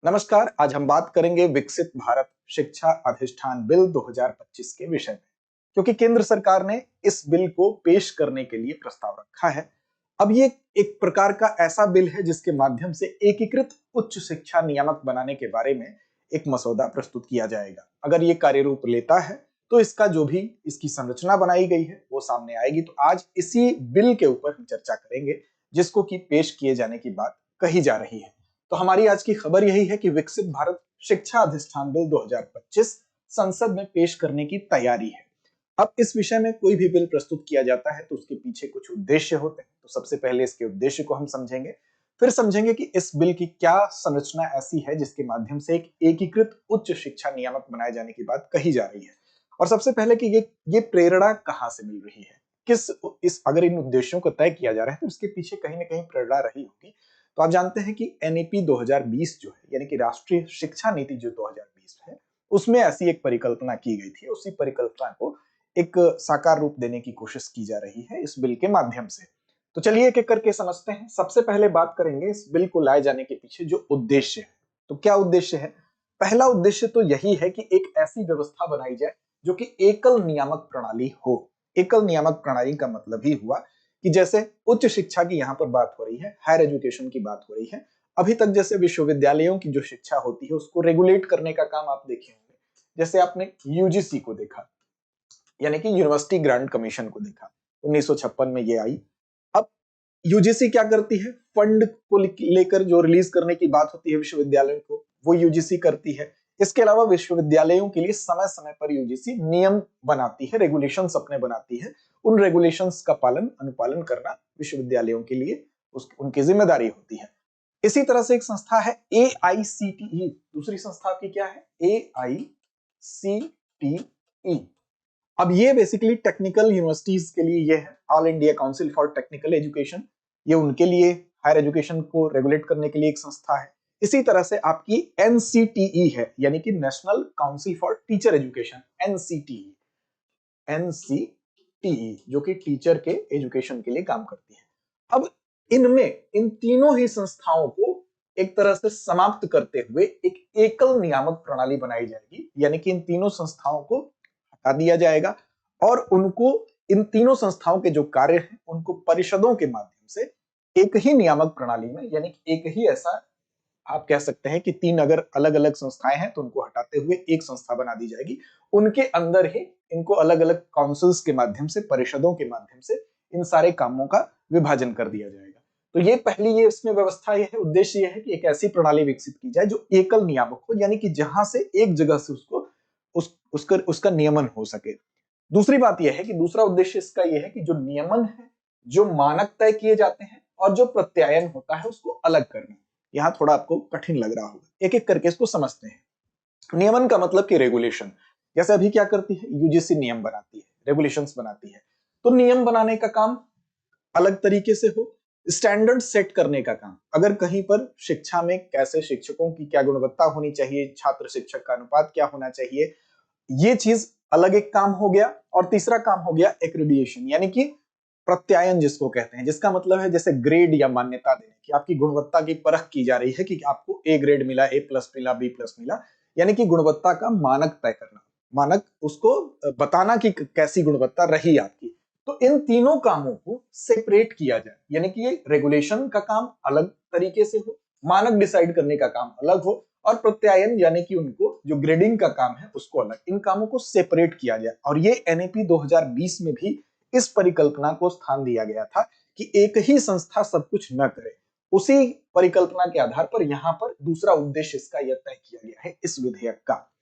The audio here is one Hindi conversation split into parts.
नमस्कार। आज हम बात करेंगे विकसित भारत शिक्षा अधिष्ठान बिल 2025 के विषय में, क्योंकि केंद्र सरकार ने इस बिल को पेश करने के लिए प्रस्ताव रखा है। अब ये एक प्रकार का ऐसा बिल है जिसके माध्यम से एकीकृत उच्च शिक्षा नियामक बनाने के बारे में एक मसौदा प्रस्तुत किया जाएगा। अगर ये कार्यरूप लेता है तो इसका जो भी इसकी संरचना बनाई गई है वो सामने आएगी। तो आज इसी बिल के ऊपर हम चर्चा करेंगे जिसको कि पेश किए जाने की बात कही जा रही है। तो हमारी आज की खबर यही है कि विकसित भारत शिक्षा अधिष्ठान बिल 2025 संसद में पेश करने की तैयारी है। अब इस विषय में कोई भी बिल प्रस्तुत किया जाता है तो उसके पीछे कुछ उद्देश्य होते हैं। तो सबसे पहले इसके उद्देश्य को हम समझेंगे, फिर समझेंगे कि इस बिल की क्या संरचना ऐसी है जिसके माध्यम से एक एकीकृत उच्च शिक्षा नियामक बनाए जाने की बात कही जा रही है। और सबसे पहले कि ये प्रेरणा कहां से मिल रही है, किस इस अगर इन उद्देश्यों को तय किया जा रहा है तो उसके पीछे कहीं ना कहीं प्रेरणा रही होगी। तो आप जानते हैं कि एनईपी 2020 जो है, यानी कि राष्ट्रीय शिक्षा नीति जो 2020 है, उसमें ऐसी एक परिकल्पना की गई थी। उसी परिकल्पना को एक साकार रूप देने की कोशिश की जा रही है इस बिल के माध्यम से। तो चलिए एक एक करके समझते हैं। सबसे पहले बात करेंगे इस बिल को लाए जाने के पीछे जो उद्देश्य है। तो क्या उद्देश्य है? पहला उद्देश्य तो यही है कि एक ऐसी व्यवस्था बनाई जाए जो कि एकल नियामक प्रणाली हो। एकल नियामक प्रणाली का मतलब ही हुआ कि जैसे उच्च शिक्षा की यहाँ पर बात हो रही है, हायर एजुकेशन की बात हो रही है। अभी तक जैसे विश्वविद्यालयों की जो शिक्षा होती है उसको रेगुलेट करने का काम आप देखे होंगे। जैसे आपने यूजीसी को देखा, यानी कि यूनिवर्सिटी ग्रांट कमीशन को देखा, 1956 में ये आई। अब यूजीसी क्या करती है? फंड को लेकर जो रिलीज करने की बात होती है विश्वविद्यालयों को, वो यूजीसी करती है। इसके अलावा विश्वविद्यालयों के लिए समय समय पर यूजीसी नियम बनाती है, रेगुलेशंस अपने बनाती है। उन रेगुलेशंस का पालन अनुपालन करना विश्वविद्यालयों के लिए उनकी जिम्मेदारी होती है। इसी तरह से एक संस्था है AICTE। दूसरी संस्था आपकी क्या है? AICTE। अब ये बेसिकली टेक्निकल यूनिवर्सिटीज के लिए ये है, all India council for technical education. ये उनके लिए हायर एजुकेशन को रेगुलेट करने के लिए एक संस्था है। इसी तरह से आपकी NCTE है, यानी कि national council for teacher education, NCTE जो कि टीचर के एजुकेशन के लिए काम करती है। अब इन तीनों ही संस्थाओं को एक तरह से समाप्त करते हुए एक एकल नियामक प्रणाली बनाई जाएगी, यानी कि इन तीनों संस्थाओं को हटा दिया जाएगा और उनको, इन तीनों संस्थाओं के जो कार्य हैं उनको परिषदों के माध्यम से एक ही नियामक प्रणाली में, यानी कि एक ही ऐसा, आप कह सकते हैं कि तीन अगर अलग अलग संस्थाएं हैं तो उनको हटाते हुए एक संस्था बना दी जाएगी। उनके अंदर ही इनको अलग अलग काउंसिल्स के माध्यम से, परिषदों के माध्यम से इन सारे कामों का विभाजन कर दिया जाएगा। तो ये पहली, ये इसमें व्यवस्था ये है, उद्देश्य ये है कि एक ऐसी प्रणाली विकसित की जाए जो एकल नियामक हो, यानी कि जहां से एक जगह से उसका नियमन हो सके। दूसरी बात यह है कि दूसरा उद्देश्य इसका यह है कि जो नियमन है, जो मानक तय किए जाते हैं और जो प्रत्यायन होता है उसको अलग करना। यहां थोड़ा आपको कठिन लग रहा होगा, एक एक करके इसको समझते हैं। नियमन का मतलब कि रेगुलेशन। जैसे अभी क्या करती है, यूजीसी नियम बनाती है, रेगुलेशंस बनाती है। तो नियम बनाने का काम अलग तरीके से हो, स्टैंडर्ड सेट करने का काम, अगर कहीं पर शिक्षा में कैसे शिक्षकों की क्या गुणवत्ता होनी चाहिए, छात्र शिक्षक का अनुपात क्या होना चाहिए, ये चीज अलग एक काम हो गया। और तीसरा काम हो गया एक्रेडिटेशन, यानी कि प्रत्यायन जिसको कहते हैं, जिसका मतलब है जैसे ग्रेड या मान्यता देने की, आपकी गुणवत्ता की परख की जा रही है कि आपको A ग्रेड मिला, A+ मिला, B+ मिला, यानी कि गुणवत्ता का मानक तय करना, मानक उसको बताना कि कैसी गुणवत्ता रही आपकी। तो इन तीनों कामों को सेपरेट किया जाए, यानी कि ये रेगुलेशन का काम अलग तरीके से हो, मानक डिसाइड करने का काम अलग हो, और प्रत्यायन यानी कि उनको जो ग्रेडिंग का काम है उसको अलग, इन कामों को सेपरेट किया जाए। और ये एनईपी 2020 में भी इस परिकल्पना को स्थान दिया गया था कि एक ही संस्था सब कुछ न करे। उसी परिकल्पना के आधार पर यहां पर दूसरा उद्देश्य इसका यह तय किया गया है इस विधेयक का।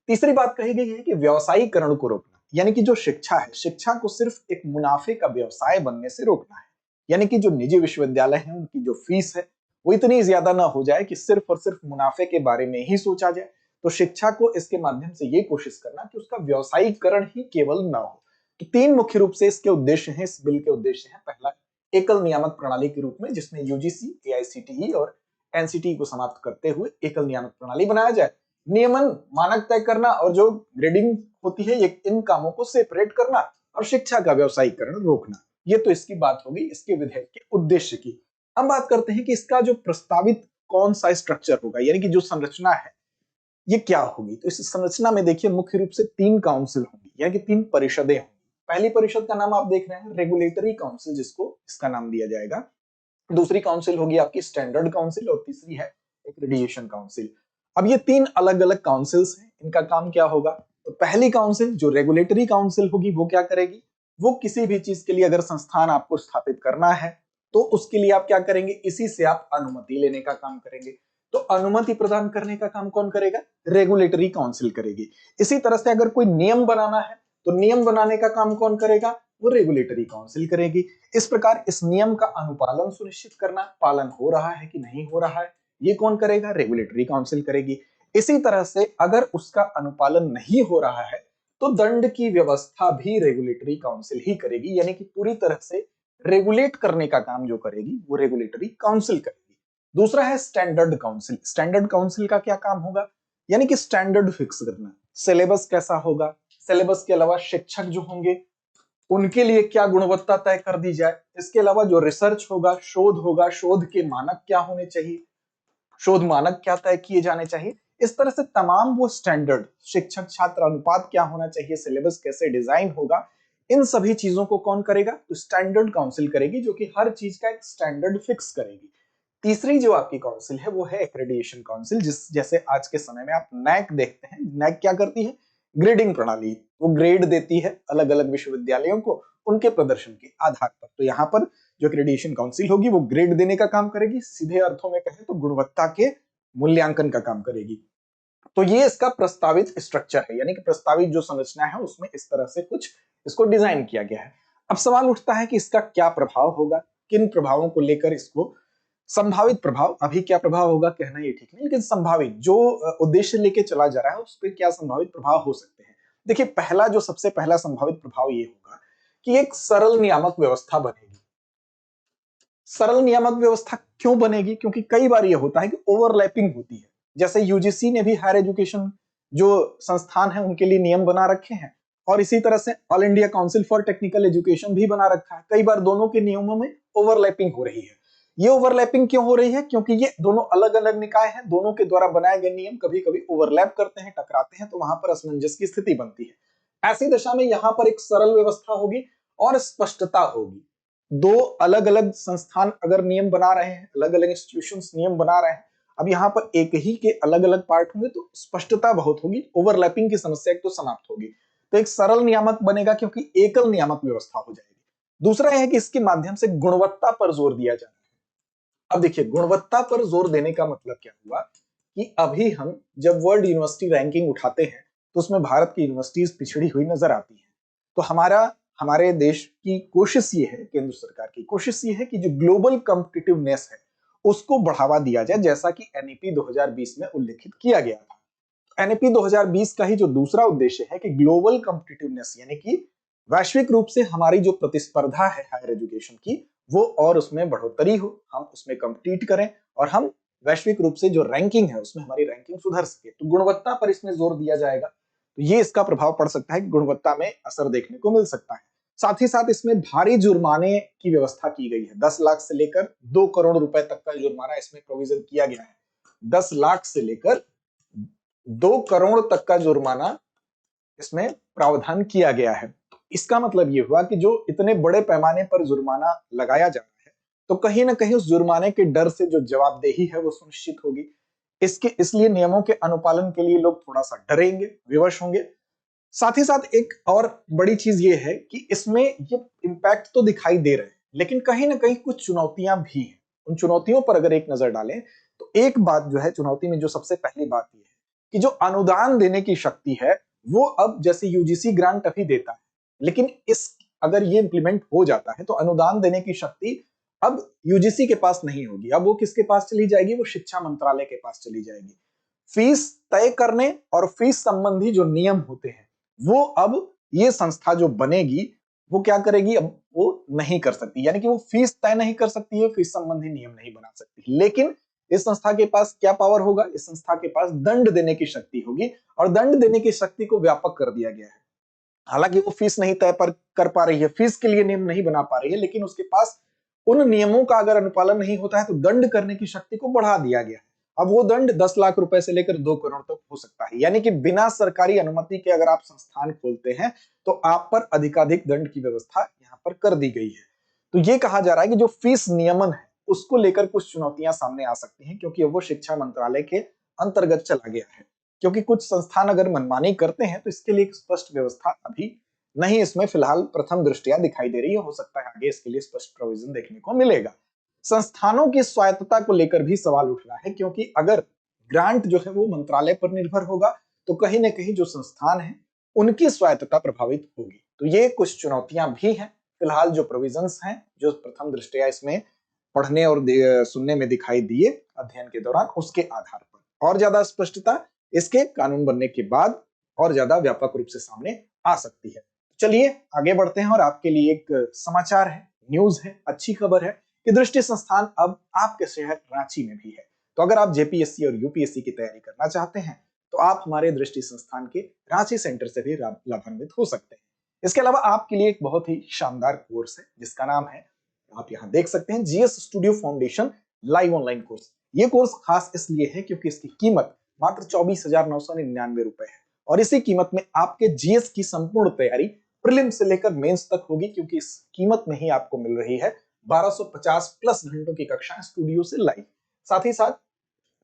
तीसरी बात कही गई है कि व्यवसायीकरण को रोकना, यानी कि जो शिक्षा है, शिक्षा को सिर्फ एक मुनाफे का व्यवसाय बनने से रोकना है। यानी कि जो निजी विश्वविद्यालय हैं उनकी जो फीस है वो इतनी ज्यादा ना हो जाए कि सिर्फ और सिर्फ मुनाफे के बारे में ही सोचा जाए। तो शिक्षा को इसके माध्यम से ये कोशिश करना कि उसका व्यवसायीकरण ही केवल ना हो। तो तीन मुख्य रूप से इसके उद्देश्य हैं, इस बिल के उद्देश्य हैं। पहला, एकल नियामक प्रणाली के रूप में जिसमें यूजीसी, एआईसीटीई और एनसीटी को समाप्त करते हुए एकल नियामक प्रणाली बनाया जाए। नियमन, मानक तय करना और जो ग्रेडिंग होती है, ये इन कामों को सेपरेट करना, और शिक्षा का व्यवसायीकरण रोकना। ये तो इसकी बात होगी इसके विधेयक के उद्देश्य की। अब बात करते हैं कि इसका जो प्रस्तावित कौन सा स्ट्रक्चर होगा, यानी कि जो संरचना है ये क्या होगी। तो इस संरचना में देखिए मुख्य रूप से 3 काउंसिल होंगी, यानी कि 3 परिषदें होंगी। पहली परिषद का नाम आप देख रहे हैं रेगुलेटरी काउंसिल, जिसको इसका नाम दिया जाएगा। दूसरी काउंसिल होगी आपकी स्टैंडर्ड काउंसिल और तीसरी है एक्रेडिएशन काउंसिल। अब ये 3 अलग अलग काउंसिल्स हैं, इनका काम क्या होगा। तो पहली काउंसिल जो रेगुलेटरी काउंसिल होगी वो क्या करेगी, वो किसी भी चीज के लिए अगर संस्थान आपको स्थापित करना है तो उसके लिए आप क्या करेंगे, इसी से आप अनुमति लेने का काम करेंगे। तो अनुमति प्रदान करने का काम कौन करेगा, रेगुलेटरी काउंसिल करेगी। इसी तरह से अगर कोई नियम बनाना है तो नियम बनाने का काम कौन करेगा, वो रेगुलेटरी काउंसिल करेगी। इस प्रकार इस नियम का अनुपालन सुनिश्चित करना, पालन हो रहा है कि नहीं हो रहा है, ये कौन करेगा, रेगुलेटरी काउंसिल करेगी। इसी तरह से अगर उसका अनुपालन नहीं हो रहा है तो दंड की व्यवस्था भी रेगुलेटरी काउंसिल ही करेगी, यानी कि पूरी तरह से रेगुलेट करने का काम जो करेगी वो रेगुलेटरी काउंसिल करेगी। दूसरा है स्टैंडर्ड काउंसिल। स्टैंडर्ड काउंसिल का क्या काम होगा, यानी कि स्टैंडर्ड फिक्स करना, सिलेबस कैसा होगा, सिलेबस के अलावा शिक्षक जो होंगे उनके लिए क्या गुणवत्ता तय कर दी जाए। इसके अलावा जो रिसर्च होगा, शोध होगा, शोध के मानक क्या होने चाहिए, शोध मानक क्या तय किए जाने चाहिए। इस तरह से तमाम वो स्टैंडर्ड, शिक्षक छात्र अनुपात क्या होना चाहिए, सिलेबस कैसे डिजाइन होगा, इन सभी चीजों को कौन करेगा, तो स्टैंडर्ड काउंसिल करेगी, जो कि हर चीज का एक स्टैंडर्ड फिक्स करेगी। तीसरी जो आपकी काउंसिल है वो है एक्रेडिएशन काउंसिल, जिस जैसे आज के समय में आप नैक देखते हैं। नैक क्या करती है, ग्रेडिंग प्रणाली, वो ग्रेड देती है अलग अलग विश्वविद्यालयों को उनके प्रदर्शन के आधार पर। तो यहाँ पर जो एक्रेडिएशन काउंसिल होगी वो ग्रेड देने का काम करेगी, सीधे अर्थों में कहें तो गुणवत्ता के मूल्यांकन का काम करेगी। तो ये इसका प्रस्तावित स्ट्रक्चर है, यानी कि प्रस्तावित जो संरचना है उसमें इस तरह से कुछ इसको डिजाइन किया गया है। अब सवाल उठता है कि इसका क्या प्रभाव होगा, किन प्रभावों को लेकर इसको, संभावित प्रभाव, अभी क्या प्रभाव होगा कहना ये ठीक नहीं, लेकिन संभावित जो उद्देश्य लेके चला जा रहा है उस पर क्या संभावित प्रभाव हो सकते हैं। देखिए पहला जो सबसे पहला संभावित प्रभाव ये होगा कि एक सरल नियामक व्यवस्था बनेगी। सरल नियामक व्यवस्था क्यों बनेगी, क्योंकि कई बार ये होता है कि ओवरलैपिंग होती है। जैसे यूजीसी ने भी हायर एजुकेशन जो संस्थान है उनके लिए नियम बना रखे हैं, और इसी तरह से all India council for technical education भी बना रखा है। कई बार दोनों के नियमों में ओवरलैपिंग हो रही है। ये ओवरलैपिंग क्यों हो रही है, क्योंकि ये दोनों अलग अलग निकाय हैं, दोनों के द्वारा बनाए गए नियम कभी कभी ओवरलैप करते हैं, टकराते हैं, तो वहां पर असमंजस की स्थिति बनती है। ऐसी दशा में यहां पर एक सरल व्यवस्था होगी और स्पष्टता होगी। दो अलग अलग संस्थान अगर नियम बना रहे हैं, अलग अलग इंस्टीट्यूशंस नियम बना रहे हैं, अब यहाँ पर एक ही के अलग अलग पार्ट होंगे तो स्पष्टता बहुत होगी, ओवरलैपिंग की समस्या एक तो समाप्त होगी। तो एक सरल नियामक बनेगा क्योंकि एकल नियामक व्यवस्था हो जाएगी। दूसरा यह है कि इसके माध्यम से गुणवत्ता पर जोर दिया जा रहा है। अब देखिए गुणवत्ता पर जोर देने का मतलब क्या हुआ कि अभी हम जब वर्ल्ड यूनिवर्सिटी रैंकिंग उठाते हैं तो उसमें भारत की यूनिवर्सिटीज पिछड़ी हुई नजर आती है। तो हमारे देश की कोशिश ये है, केंद्र सरकार की कोशिश ये है कि जो ग्लोबल कॉम्पिटिटिवनेस है उसको बढ़ावा दिया जाए, जैसा कि एनईपी 2020 में उल्लेखित किया गया था। एनईपी 2020 का ही जो दूसरा उद्देश्य है कि ग्लोबल कॉम्पिटिटिवनेस, यानी कि वैश्विक रूप से हमारी जो प्रतिस्पर्धा है हायर एजुकेशन की, वो और उसमें बढ़ोतरी हो, हम उसमें कम्पीट करें और हम वैश्विक रूप से जो रैंकिंग है उसमें हमारी रैंकिंग सुधर सके। तो गुणवत्ता पर इसमें जोर दिया जाएगा, तो ये इसका प्रभाव पड़ सकता है कि गुणवत्ता में असर देखने को मिल सकता है। साथ ही साथ इसमें भारी जुर्माने की व्यवस्था की गई है। 10 लाख से लेकर 2 करोड़ रुपए तक का जुर्माना इसमें प्रोविजन किया गया है। 10 लाख से लेकर 2 करोड़ तक का जुर्माना इसमें प्रावधान किया गया है। इसका मतलब ये हुआ कि जो इतने बड़े पैमाने पर जुर्माना लगाया जा रहा है तो कहीं ना कहीं उस जुर्माने के डर से जो जवाबदेही है वो सुनिश्चित होगी। इसलिए नियमों के अनुपालन के लिए लोग थोड़ा सा डरेंगे, विवश होंगे। साथ ही साथ एक और बड़ी चीज ये है कि इसमें ये इम्पैक्ट तो दिखाई दे रहे हैं, लेकिन कहीं ना कहीं कुछ चुनौतियां भी हैं। उन चुनौतियों पर अगर एक नजर डालें तो एक बात जो है चुनौती में, जो सबसे पहली बात ये है कि जो अनुदान देने की शक्ति है वो अब, जैसे यूजीसी ग्रांट अभी देता है, लेकिन इस अगर ये इंप्लीमेंट हो जाता है तो अनुदान देने की शक्ति अब यूजीसी के पास नहीं होगी। अब वो किसके पास चली जाएगी, वो शिक्षा मंत्रालय के पास चली जाएगी। फीस तय करने और फीस संबंधी जो नियम होते हैं वो अब ये संस्था जो बनेगी वो क्या करेगी, अब वो नहीं कर सकती, यानी कि वो फीस तय नहीं कर सकती है, फीस संबंधी नियम नहीं बना सकती। लेकिन इस संस्था के पास क्या पावर होगा, इस संस्था के पास दंड देने की शक्ति होगी, और दंड देने की शक्ति को व्यापक कर दिया गया है। हालांकि वो फीस नहीं तय कर पा रही है, फीस के लिए नियम नहीं बना पा रही है, लेकिन उसके पास उन नियमों का अगर अनुपालन नहीं होता है तो दंड करने की शक्ति को बढ़ा दिया गया है। अब वो दंड 10 लाख रुपए से लेकर 2 करोड़ तक हो सकता है, यानी कि बिना सरकारी अनुमति के अगर आप संस्थान खोलते हैं तो आप पर अधिकाधिक दंड की व्यवस्था यहाँ पर कर दी गई है। तो ये कहा जा रहा है कि जो फीस नियमन है उसको लेकर कुछ चुनौतियां सामने आ सकती हैं, क्योंकि वो शिक्षा मंत्रालय के अंतर्गत चला गया है। क्योंकि कुछ संस्थान अगर मनमानी करते हैं तो इसके लिए एक स्पष्ट व्यवस्था अभी नहीं इसमें फिलहाल प्रथम दृष्टया दिखाई दे रही है। हो सकता है आगे इसके लिए स्पष्ट प्रोविजन देखने को मिलेगा। संस्थानों की स्वायत्तता को लेकर भी सवाल उठ रहा है, क्योंकि अगर ग्रांट जो है वो मंत्रालय पर निर्भर होगा तो कहीं ना कहीं जो संस्थान है उनकी स्वायत्तता प्रभावित होगी। तो ये कुछ चुनौतियां भी हैं। फिलहाल जो प्रोविजंस हैं जो प्रथम दृष्टया इसमें पढ़ने और सुनने में दिखाई दिए अध्ययन के दौरान, उसके आधार पर और ज्यादा स्पष्टता इसके कानून बनने के बाद और ज्यादा व्यापक रूप से सामने आ सकती है। चलिए आगे बढ़ते हैं और आपके लिए एक समाचार है, न्यूज है, अच्छी खबर है कि दृष्टि संस्थान अब आपके शहर रांची में भी है। तो अगर आप जेपीएससी और यूपीएससी की तैयारी करना चाहते हैं तो आप हमारे दृष्टि संस्थान के रांची सेंटर से भी लाभान्वित हो सकते हैं। इसके अलावा आपके लिए एक बहुत ही शानदार कोर्स है जिसका नाम है, आप यहाँ देख सकते हैं, GS studio foundation live online course. ये कोर्स खास इसलिए है क्योंकि इसकी कीमत मात्र 24,999 रुपए है और इसी कीमत में आपके जीएस की संपूर्ण तैयारी प्रीलिम से लेकर मेंस तक होगी, क्योंकि इस कीमत में ही आपको मिल रही है 1250 प्लस घंटों की कक्षाएं स्टूडियो से लाइव। साथ ही साथ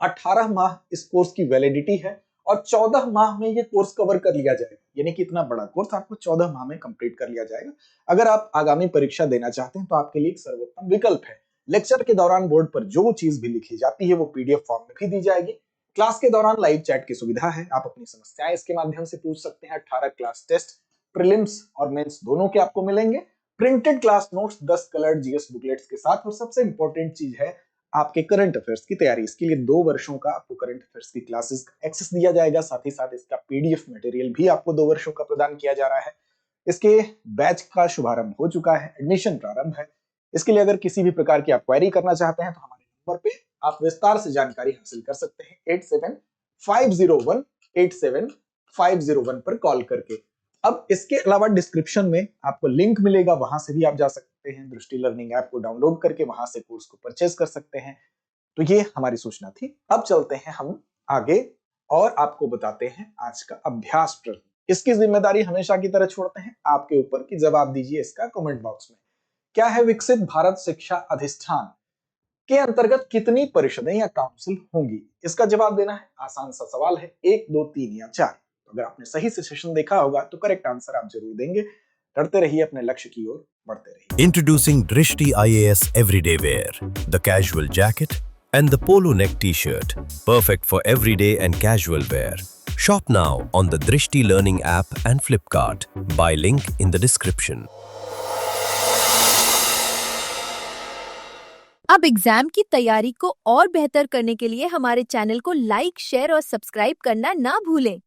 18 माह इस कोर्स की वैलिडिटी है और 14 माह में ये कोर्स कवर कर लिया जाएगा, यानी कि इतना बड़ा कोर्स आपको 14 माह में कंप्लीट कर लिया जाएगा। अगर आप आगामी परीक्षा देना चाहते हैं तो आपके लिए एक सर्वोत्तम विकल्प है। लेक्चर के दौरान बोर्ड पर जो चीज भी लिखी जाती है वो पीडीएफ फॉर्म में भी दी जाएगी। क्लास के दौरान लाइव चैट की सुविधा है, आप अपनी समस्याएं इसके माध्यम से पूछ सकते हैं। 18 क्लास टेस्ट प्रीलिम्स और मेंस दोनों के आपको मिलेंगे। Printed class notes 10 coloured GS booklets के साथ, और सबसे इंपॉर्टेंट चीज है आपके करंट अफेयर्स की तैयारी। इसके लिए 2 वर्षों का आपको करंट अफेयर्स की क्लासेस एक्सेस दिया जाएगा। साथ ही साथ इसका पीडीएफ मटेरियल भी आपको 2 वर्षों का प्रदान किया जा रहा है। इसके बैच का शुभारंभ हो चुका है, एडमिशन प्रारंभ है। इसके लिए अगर किसी भी प्रकार की आप क्वेरी करना चाहते हैं तो हमारे नंबर पे आप विस्तार से जानकारी हासिल कर सकते हैं 8750187501 पर कॉल करके। अब इसके अलावा डिस्क्रिप्शन में आपको लिंक मिलेगा, वहां से भी आप जा सकते हैं। दृष्टि लर्निंग ऐप को डाउनलोड करके वहां से कोर्स को परचेज कर सकते हैं। तो ये हमारी सूचना थी। अब चलते हैं हम आगे और आपको बताते हैं आज का अभ्यास प्रश्न। इसकी जिम्मेदारी हमेशा की तरह छोड़ते हैं आपके ऊपर कि जवाब दीजिए इसका कमेंट बॉक्स में। क्या है विकसित भारत शिक्षा अधिष्ठान के अंतर्गत कितनी परिषदें या काउंसिल होंगी? इसका जवाब देना है। आसान सा सवाल है, 1, 2, 3 या 4। तो अगर आपने सही से सेशन देखा होगा तो करेक्ट आंसर आप जरूर देंगे। डरते रहिए, अपने लक्ष्य की ओर बढ़ते रहिए। Introducing Drishti IAS Everyday Wear, the casual jacket and the polo neck t-shirt, perfect for everyday and casual wear. Shop now on the Drishti Learning app and Flipkart. Buy link in the description. अब एग्जाम की तैयारी को और बेहतर करने के लिए हमारे चैनल को लाइक, शेयर और सब्सक्राइब करना ना भूलें।